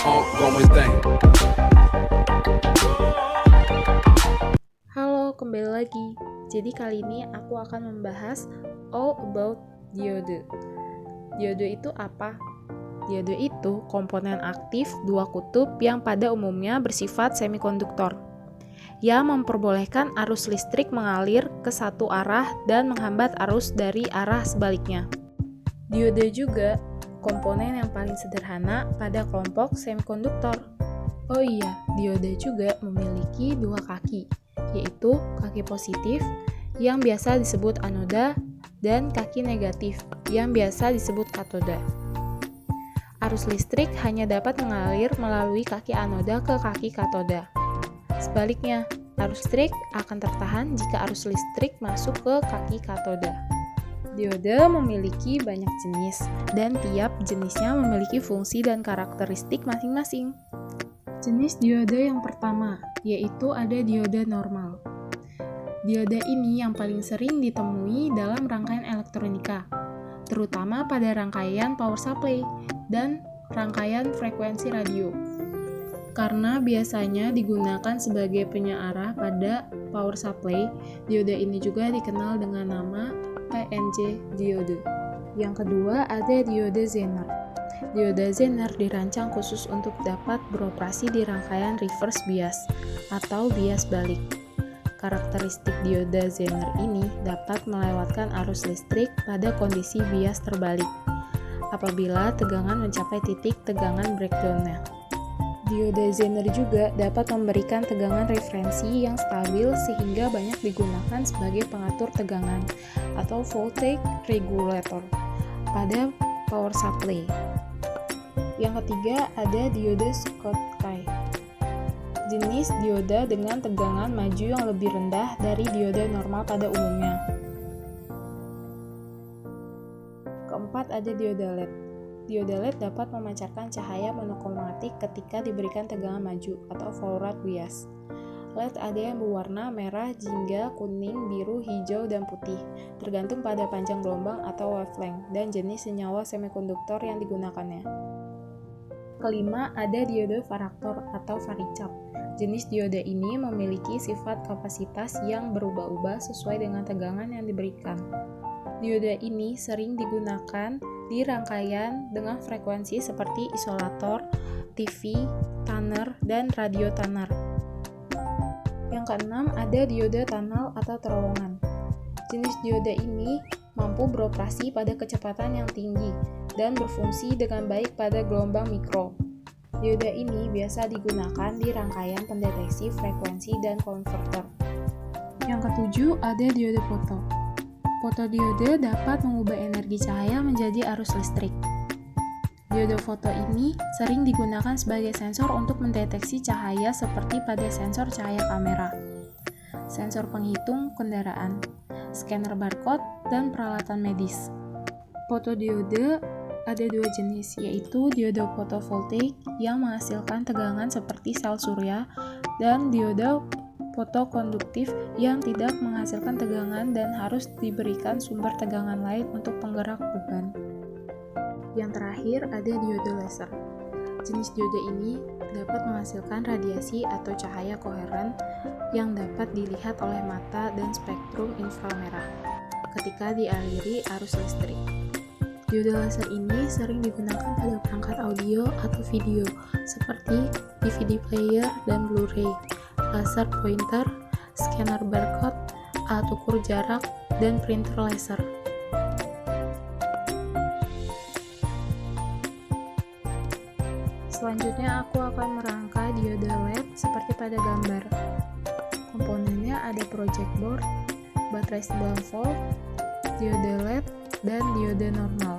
ongoing thing. Halo, kembali lagi. Jadi kali ini aku akan membahas all about diode. Diode itu apa? Diode itu komponen aktif dua kutub yang pada umumnya bersifat semikonduktor, yang memperbolehkan arus listrik mengalir ke satu arah dan menghambat arus dari arah sebaliknya. Diode juga komponen yang paling sederhana pada kelompok semikonduktor. Oh iya, diode juga memiliki dua kaki, yaitu kaki positif yang biasa disebut anoda dan kaki negatif yang biasa disebut katoda. Arus listrik hanya dapat mengalir melalui kaki anoda ke kaki katoda. Sebaliknya, arus listrik akan tertahan jika arus listrik masuk ke kaki katoda. Diode memiliki banyak jenis dan tiap jenisnya memiliki fungsi dan karakteristik masing-masing. Jenis diode yang pertama yaitu ada diode normal. Diode ini yang paling sering ditemui dalam rangkaian elektronika, terutama pada rangkaian power supply dan rangkaian frekuensi radio. Karena biasanya digunakan sebagai penyearah pada power supply, diode ini juga dikenal dengan nama PNJ diode. Yang kedua ada diode Zener. Diode Zener dirancang khusus untuk dapat beroperasi di rangkaian reverse bias atau bias balik. Karakteristik diode Zener ini dapat melewatkan arus listrik pada kondisi bias terbalik apabila tegangan mencapai titik tegangan breakdown-nya. Diode Zener juga dapat memberikan tegangan referensi yang stabil sehingga banyak digunakan sebagai pengatur tegangan atau voltage regulator pada power supply. Yang ketiga ada diode Schottky. Jenis diode dengan tegangan maju yang lebih rendah dari diode normal pada umumnya. Keempat ada diode LED. Diode LED dapat memancarkan cahaya monokromatik ketika diberikan tegangan maju atau forward bias. LED ada yang berwarna merah, jingga, kuning, biru, hijau, dan putih, tergantung pada panjang gelombang atau wavelength dan jenis senyawa semikonduktor yang digunakannya. Kelima ada diode varaktor atau varicap. Jenis diode ini memiliki sifat kapasitas yang berubah-ubah sesuai dengan tegangan yang diberikan. Diode ini sering digunakan di rangkaian dengan frekuensi seperti isolator, TV, tuner, dan radio tuner. Yang keenam ada diode tunnel atau terowongan. Jenis diode ini mampu beroperasi pada kecepatan yang tinggi dan berfungsi dengan baik pada gelombang mikro. Diode ini biasa digunakan di rangkaian pendeteksi frekuensi dan konverter. Yang ketujuh ada diode foto. Fotodiode dapat mengubah energi cahaya menjadi arus listrik. Diode foto ini sering digunakan sebagai sensor untuk mendeteksi cahaya seperti pada sensor cahaya kamera, sensor penghitung kendaraan, scanner barcode, dan peralatan medis. Fotodiode ada dua jenis, yaitu diode fotovoltaik yang menghasilkan tegangan seperti sel surya dan diode fotokonduktif yang tidak menghasilkan tegangan dan harus diberikan sumber tegangan lain untuk penggerak beban. Yang terakhir ada diode laser. Jenis diode ini dapat menghasilkan radiasi atau cahaya koheren yang dapat dilihat oleh mata dan spektrum inframerah ketika dialiri arus listrik. Diode laser ini sering digunakan pada perangkat audio atau video seperti DVD player dan Blu-ray, laser pointer, scanner barcode, alat ukur jarak, dan printer laser. Selanjutnya aku akan merangkai diode LED seperti pada gambar. Komponennya ada project board, baterai 9 volt, diode LED, dan diode normal.